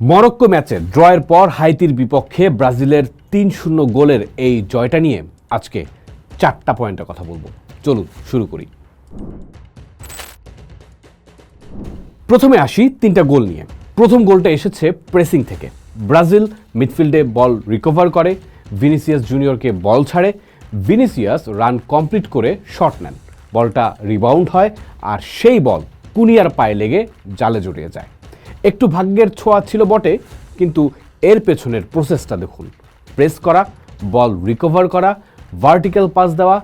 Morocco ম্যাচে ড্রয়ের পর হাইতির বিপক্ষে ব্রাজিলের ৩-০ গোলের এই জয়টা নিয়ে আজকে 4টা পয়েন্টের কথা বলবো। চলুন শুরু করি। প্রথমে আসি 3টা গোল নিয়ে। প্রথম গোলটা এসেছে প্রেসিং থেকে। ব্রাজিল মিডফিল্ডে বল রিকভার করে, ভিনিসিয়াস জুনিয়রকে বল ছাড়ে, ভিনিসিয়াস রান কমপ্লিট করে শট নেন, বলটা রিবাউন্ড হয় আর সেই বল কুনিয়ার পায়ে লেগে জালে জড়িয়ে যায়। একটু ভাগ্যের ছোঁয়া ছিল বটে, কিন্তু এর পেছনের প্রসেসটা দেখুন। প্রেস করা, বল রিকভার করা, ভার্টিক্যাল পাস দেওয়া,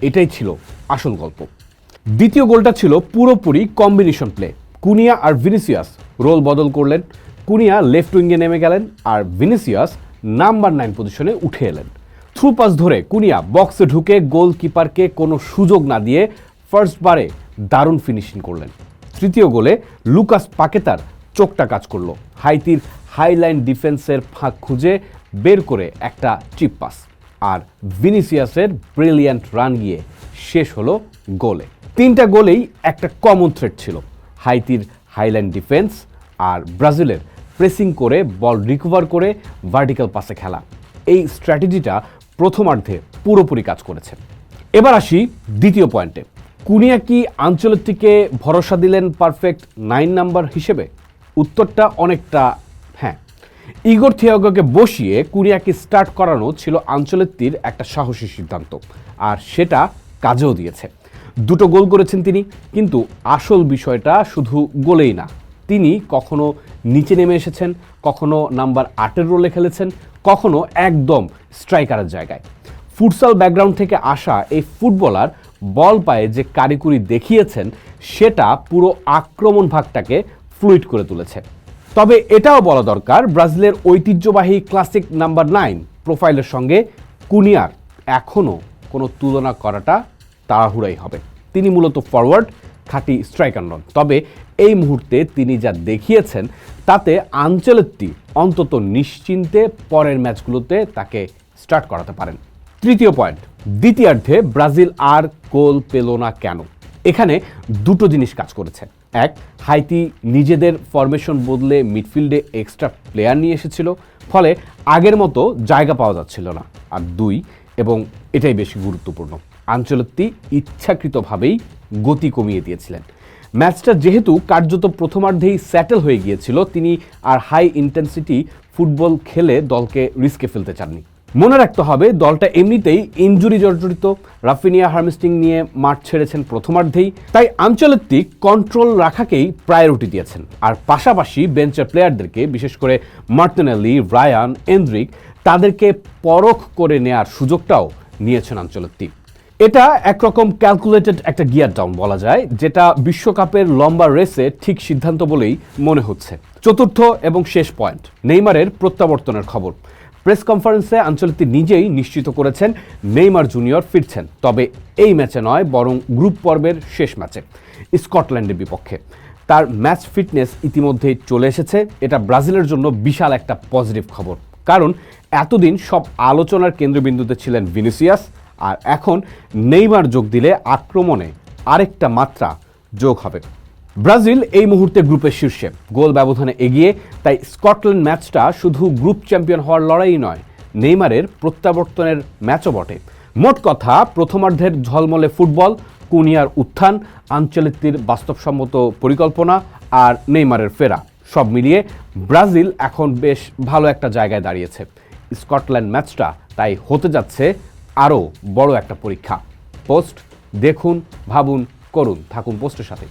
এটাই ছিল আসল গল্প। দ্বিতীয় গোলটা ছিল পুরোপুরি কম্বিনেশন প্লে। কুনিয়া আর ভিনিসিয়াস রোল বদল করলেন। কুনিয়া লেফট উইঙ্গে নেমে গেলেন আর ভিনিসিয়াস নাম্বার 9 পজিশনে উঠে এলেন। থ্রু পাস ধরে কুনিয়া বক্সে ঢুকে গোলকিপারকে কোনো সুযোগ না দিয়ে ফার্স্টবারে দারুণ ফিনিশিং করলেন। তৃতীয় গোলে লুকাস পাকেতার চোখটা কাজ করলো। হাইতির হাইলাইন ডিফেন্সের ফাঁক খুঁজে বের করে একটা চিপ পাস, আর ভিনিসিয়াসের ব্রিলিয়ান্ট রান গিয়ে শেষ হলো গোলে। 3টা গোলেই একটা কমন থ্রেড ছিল, হাইতির হাইলাইন ডিফেন্স আর ব্রাজিলের প্রেসিং করে বল রিকভার করে ভার্টিক্যাল পাসে খেলা। এই স্ট্র্যাটেজিটা প্রথমার্ধে পুরোপুরি কাজ করেছে। এবার আসি দ্বিতীয় পয়েন্টে। কুনিয়া কি আনচেলত্তিকে ভরসা দিলেন পারফেক্ট 9 নাম্বার হিসেবে? উত্তরটা অনেকটা হ্যাঁ। ইগোর থিয়াগোকে বসিয়ে কুনিয়াকে স্টার্ট করানো ছিল আনচেলত্তির একটা সাহসী সিদ্ধান্ত, আর সেটা কাজেও দিয়েছে। 2টো গোল করেছেন তিনি, কিন্তু আসল বিষয়টা শুধু গোলেই না। তিনি কখনো নিচে নেমে এসেছেন, কখনো নাম্বার 8-এর রোলে খেলেছেন, কখনো একদম স্ট্রাইকারের জায়গায়। ফুটসাল ব্যাকগ্রাউন্ড থেকে আসা এই ফুটবলার বল পায়ে যে কারিকুরি দেখিয়েছেন, সেটা পুরো আক্রমণ ভাগটাকে ফ্লুইড করে তুলেছে। তবে এটাও বলা দরকার, ব্রাজিলের ঐতিহ্যবাহী ক্লাসিক নাম্বার 9 প্রোফাইলের সঙ্গে কুনিয়ার এখনও কোনো তুলনা করাটা তাড়াহুড়াই হবে। তিনি মূলত ফরওয়ার্ড, খাঁটি স্ট্রাইকার নন। তবে এই মুহূর্তে তিনি যা দেখিয়েছেন, তাতে আনচেলত্তি অন্তত নিশ্চিন্তে পরের ম্যাচগুলোতে তাকে স্টার্ট করাতে পারেন। তৃতীয় পয়েন্ট, দ্বিতীয়ার্ধে ব্রাজিল আর গোল পেল না কেন? এখানে 2টো জিনিস কাজ করেছে। 1, হাইতি নিজেদের ফরমেশন বদলে মিডফিল্ডে এক্সট্রা প্লেয়ার নিয়ে এসেছিল, ফলে আগের মতো জায়গা পাওয়া যাচ্ছিল না। আর 2, এবং এটাই বেশি গুরুত্বপূর্ণ, আনচেলত্তি ইচ্ছাকৃতভাবেই গতি কমিয়ে দিয়েছিলেন। ম্যাচটা যেহেতু কার্যত প্রথমার্ধেই স্যাটেল হয়ে গিয়েছিল, তিনি আর হাই ইন্টেন্সিটি ফুটবল খেলে দলকে রিস্কে ফেলতে চাননি। মনে রাখতে হবে, দলটা এমনিতেই ইনজুরি জর্জরিত। রাফিনিয়া হার্মেস্টিং নিয়ে মাঠ ছেড়েছেন প্রথমার্ধেই, তাই আনচেলত্তি কন্ট্রোল রাখাকেই প্রায়োরিটি দিয়েছেন। আর পাশাপাশি বেঞ্চের প্লেয়ারদেরকে, বিশেষ করে মার্টিনেলি, রায়ান, এন্দ্রিক, তাদেরকে পরখ করে নেয়ার সুযোগটাও নিয়েছেন আনচেলত্তি। এটা একরকম ক্যালকুলেটেড একটা গিয়ার ডাউন বলা যায়, যেটা বিশ্বকাপের লম্বা রেসে ঠিক সিদ্ধান্ত বলেই মনে হচ্ছে। চতুর্থ এবং শেষ পয়েন্ট, নেইমারের প্রত্যাবর্তনের খবর। প্রেস কনফারেন্সে আনচেলত্তি নিজেই নিশ্চিত করেছেন নেইমার জুনিয়র ফিরছেন, তবে এই ম্যাচে নয়, বরং গ্রুপ পর্বের শেষ ম্যাচে স্কটল্যান্ডের বিপক্ষে। তার ম্যাচ ফিটনেস ইতিমধ্যেই চলে এসেছে। এটা ব্রাজিলের জন্য বিশাল একটা পজিটিভ খবর, কারণ এতদিন সব আলোচনার কেন্দ্রবিন্দুতে ছিলেন ভিনিসিয়াস, আর এখন নেইমার যোগ দিলে আক্রমণে আরেকটা মাত্রা যোগ হবে। ব্রাজিল এই মুহূর্তে গ্রুপের শীর্ষে, গোল ব্যবধানে এগিয়ে। তাই স্কটল্যান্ড ম্যাচটা শুধু গ্রুপ চ্যাম্পিয়ন হওয়ার লড়াই নয়, নেইমারের প্রত্যাবর্তনের ম্যাচও বটে। মোট কথা, প্রথমার্ধের ঝলমলে ফুটবল, কুনিয়ার উত্থান, আনচেলত্তির বাস্তবসম্মত পরিকল্পনা আর নেইমারের ফেরা, সব মিলিয়ে ব্রাজিল এখন বেশ ভালো একটা জায়গায় দাঁড়িয়েছে। স্কটল্যান্ড ম্যাচটা তাই হতে যাচ্ছে আরও বড় একটা পরীক্ষা। পোস্ট দেখুন, ভাবুন, করুন, থাকুন পোস্টের সাথে।